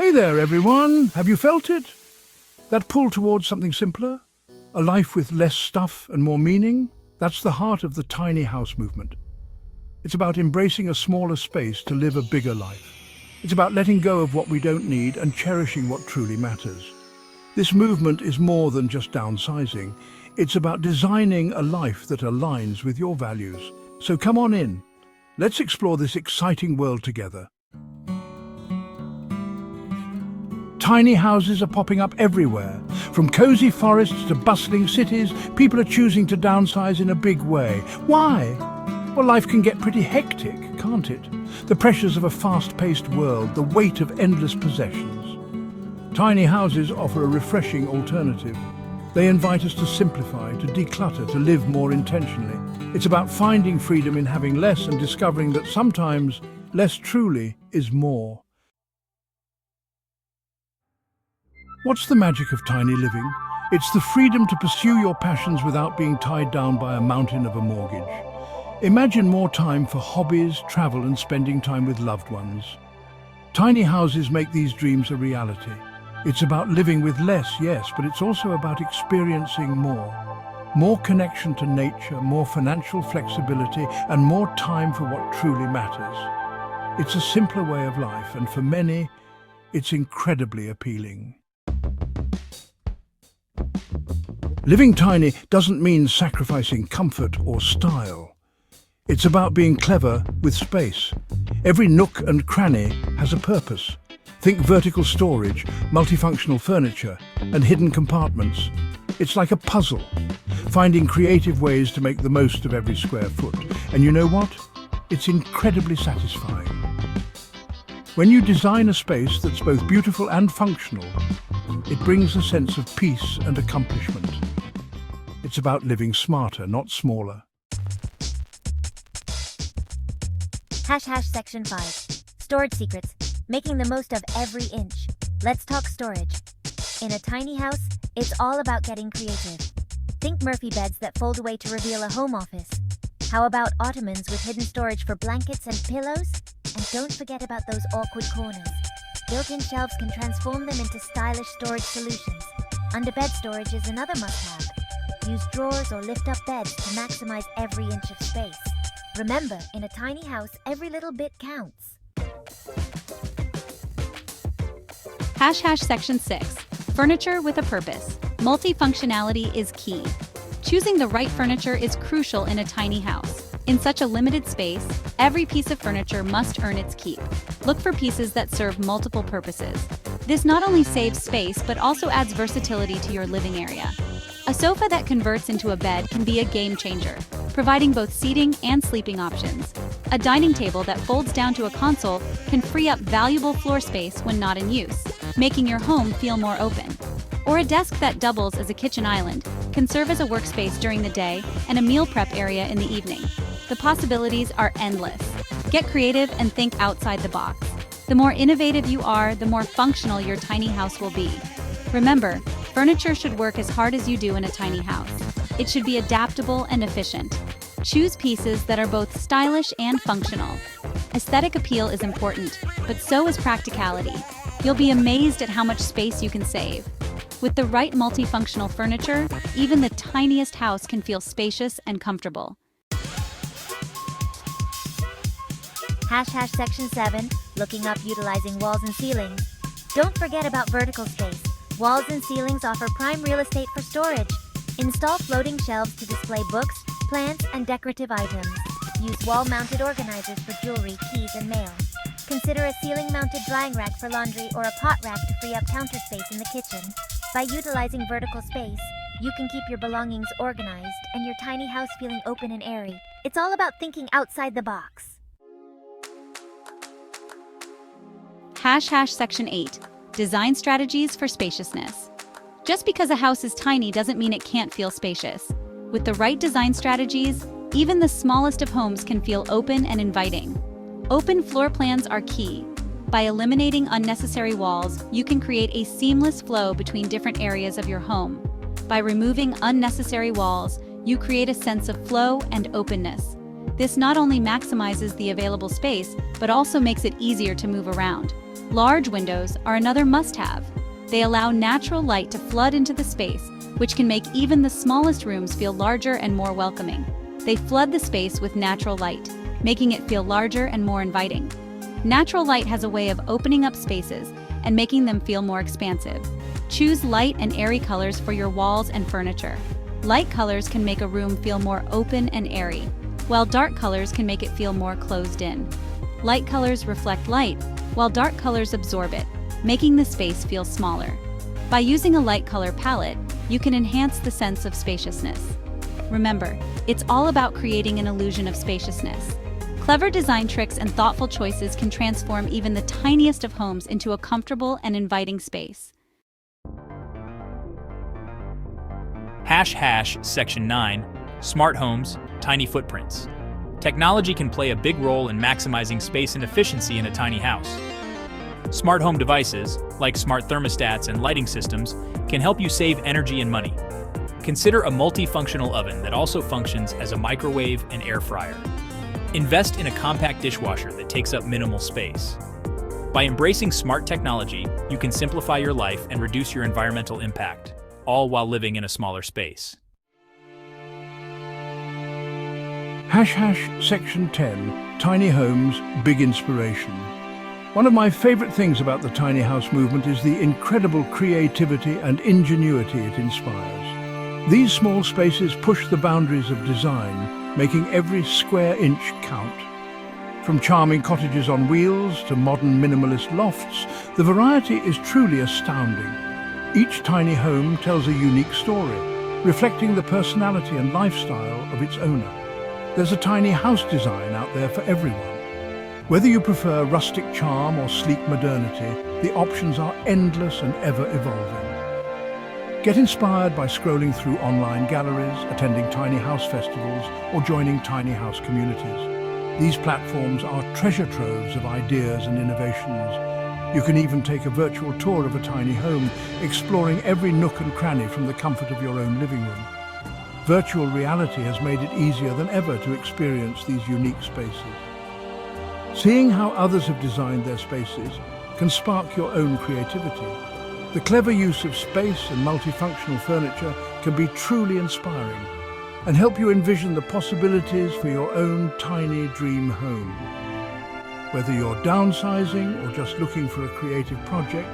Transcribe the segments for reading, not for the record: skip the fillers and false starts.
Hey there, everyone. Have you felt it? That pull towards something simpler? A life with less stuff and more meaning? That's the heart of the tiny house movement. It's about embracing a smaller space to live a bigger life. It's about letting go of what we don't need and cherishing what truly matters. This movement is more than just downsizing. It's about designing a life that aligns with your values. So come on in. Let's explore this exciting world together. Tiny houses are popping up everywhere. From cozy forests to bustling cities, people are choosing to downsize in a big way. Why? Well, life can get pretty hectic, can't it? The pressures of a fast-paced world, the weight of endless possessions. Tiny houses offer a refreshing alternative. They invite us to simplify, to declutter, to live more intentionally. It's about finding freedom in having less and discovering that sometimes less truly is more. What's the magic of tiny living? It's the freedom to pursue your passions without being tied down by a mountain of a mortgage. Imagine more time for hobbies, travel, and spending time with loved ones. Tiny houses make these dreams a reality. It's about living with less, yes, but it's also about experiencing more. More connection to nature, more financial flexibility, and more time for what truly matters. It's a simpler way of life, and for many, it's incredibly appealing. Living tiny doesn't mean sacrificing comfort or style. It's about being clever with space. Every nook and cranny has a purpose. Think vertical storage, multifunctional furniture, and hidden compartments. It's like a puzzle, finding creative ways to make the most of every square foot. And you know what? It's incredibly satisfying. When you design a space that's both beautiful and functional, it brings a sense of peace and accomplishment. It's about living smarter, not smaller. Section 5. Storage secrets. Making the most of every inch. Let's talk storage. In a tiny house, it's all about getting creative. Think Murphy beds that fold away to reveal a home office. How about ottomans with hidden storage for blankets and pillows? And don't forget about those awkward corners. Built-in shelves can transform them into stylish storage solutions. Under-bed storage is another must-have. Use drawers or lift-up beds to maximize every inch of space. Remember, in a tiny house, every little bit counts. Section 6. Furniture with a purpose. Multifunctionality is key. Choosing the right furniture is crucial in a tiny house. In such a limited space, every piece of furniture must earn its keep. Look for pieces that serve multiple purposes. This not only saves space, but also adds versatility to your living area. A sofa that converts into a bed can be a game changer, providing both seating and sleeping options. A dining table that folds down to a console can free up valuable floor space when not in use, making your home feel more open. Or a desk that doubles as a kitchen island can serve as a workspace during the day and a meal prep area in the evening. The possibilities are endless. Get creative and think outside the box. The more innovative you are, the more functional your tiny house will be. Remember, furniture should work as hard as you do in a tiny house. It should be adaptable and efficient. Choose pieces that are both stylish and functional. Aesthetic appeal is important, but so is practicality. You'll be amazed at how much space you can save. With the right multifunctional furniture, even the tiniest house can feel spacious and comfortable. Section 7. Looking up utilizing walls and ceilings. Don't forget about vertical space. Walls and ceilings offer prime real estate for storage. Install floating shelves to display books, plants, and decorative items. Use wall-mounted organizers for jewelry, keys, and mail. Consider a ceiling-mounted drying rack for laundry or a pot rack to free up counter space in the kitchen. By utilizing vertical space, you can keep your belongings organized and your tiny house feeling open and airy. It's all about thinking outside the box. Section 8. Design strategies for spaciousness. Just because a house is tiny doesn't mean it can't feel spacious. With the right design strategies, even the smallest of homes can feel open and inviting. Open floor plans are key. By eliminating unnecessary walls, you can create a seamless flow between different areas of your home. By removing unnecessary walls, you create a sense of flow and openness. This not only maximizes the available space, but also makes it easier to move around. Large windows are another must-have. They allow natural light to flood into the space, which can make even the smallest rooms feel larger and more welcoming. They flood the space with natural light, making it feel larger and more inviting. Natural light has a way of opening up spaces and making them feel more expansive. Choose light and airy colors for your walls and furniture. Light colors can make a room feel more open and airy, while dark colors can make it feel more closed in. Light colors reflect light, while dark colors absorb it, making the space feel smaller. By using a light color palette, you can enhance the sense of spaciousness. Remember, it's all about creating an illusion of spaciousness. Clever design tricks and thoughtful choices can transform even the tiniest of homes into a comfortable and inviting space. Section 9, Smart Homes, Tiny Footprints. Technology can play a big role in maximizing space and efficiency in a tiny house. Smart home devices, like smart thermostats and lighting systems, can help you save energy and money. Consider a multifunctional oven that also functions as a microwave and air fryer. Invest in a compact dishwasher that takes up minimal space. By embracing smart technology, you can simplify your life and reduce your environmental impact, all while living in a smaller space. Section 10, Tiny Homes, Big Inspiration. One of my favorite things about the tiny house movement is the incredible creativity and ingenuity it inspires. These small spaces push the boundaries of design, making every square inch count. From charming cottages on wheels to modern minimalist lofts, the variety is truly astounding. Each tiny home tells a unique story, reflecting the personality and lifestyle of its owner. There's a tiny house design out there for everyone. Whether you prefer rustic charm or sleek modernity, the options are endless and ever evolving. Get inspired by scrolling through online galleries, attending tiny house festivals, or joining tiny house communities. These platforms are treasure troves of ideas and innovations. You can even take a virtual tour of a tiny home, exploring every nook and cranny from the comfort of your own living room. Virtual reality has made it easier than ever to experience these unique spaces. Seeing how others have designed their spaces can spark your own creativity. The clever use of space and multifunctional furniture can be truly inspiring and help you envision the possibilities for your own tiny dream home. Whether you're downsizing or just looking for a creative project,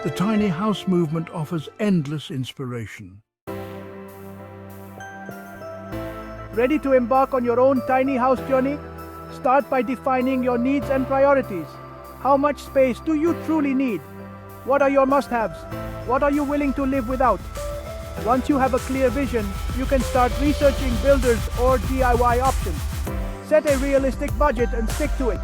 the tiny house movement offers endless inspiration. Ready to embark on your own tiny house journey? Start by defining your needs and priorities. How much space do you truly need? What are your must-haves? What are you willing to live without? Once you have a clear vision, you can start researching builders or DIY options. Set a realistic budget and stick to it.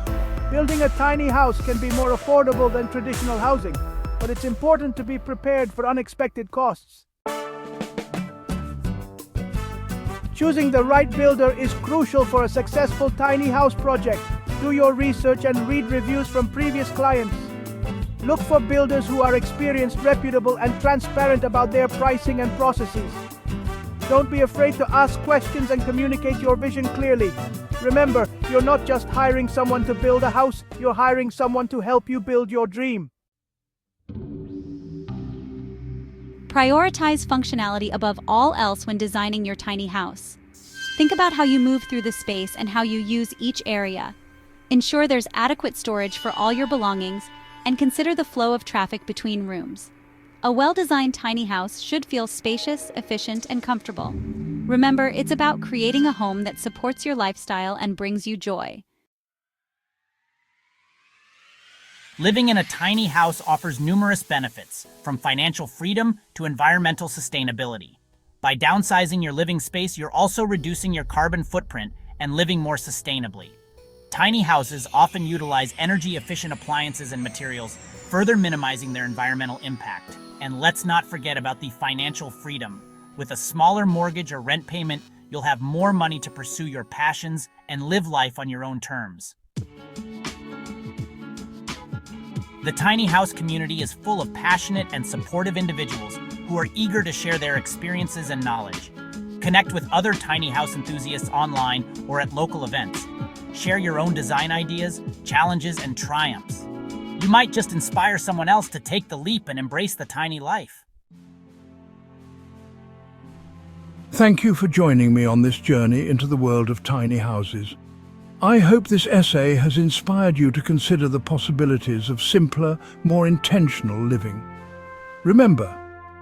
Building a tiny house can be more affordable than traditional housing, but it's important to be prepared for unexpected costs. Choosing the right builder is crucial for a successful tiny house project. Do your research and read reviews from previous clients. Look for builders who are experienced, reputable, and transparent about their pricing and processes. Don't be afraid to ask questions and communicate your vision clearly. Remember, you're not just hiring someone to build a house, you're hiring someone to help you build your dream. Prioritize functionality above all else when designing your tiny house. Think about how you move through the space and how you use each area. Ensure there's adequate storage for all your belongings, and consider the flow of traffic between rooms. A well-designed tiny house should feel spacious, efficient, and comfortable. Remember, it's about creating a home that supports your lifestyle and brings you joy. Living in a tiny house offers numerous benefits, from financial freedom to environmental sustainability. By downsizing your living space, you're also reducing your carbon footprint and living more sustainably. Tiny houses often utilize energy-efficient appliances and materials, further minimizing their environmental impact. And let's not forget about the financial freedom. With a smaller mortgage or rent payment, you'll have more money to pursue your passions and live life on your own terms. The tiny house community is full of passionate and supportive individuals who are eager to share their experiences and knowledge. Connect with other tiny house enthusiasts online or at local events. Share your own design ideas, challenges, and triumphs. You might just inspire someone else to take the leap and embrace the tiny life. Thank you for joining me on this journey into the world of tiny houses. I hope this essay has inspired you to consider the possibilities of simpler, more intentional living. Remember,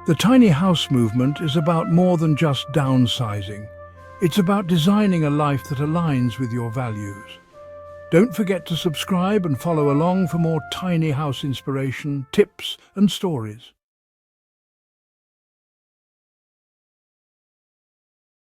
the tiny house movement is about more than just downsizing. It's about designing a life that aligns with your values. Don't forget to subscribe and follow along for more tiny house inspiration, tips and stories.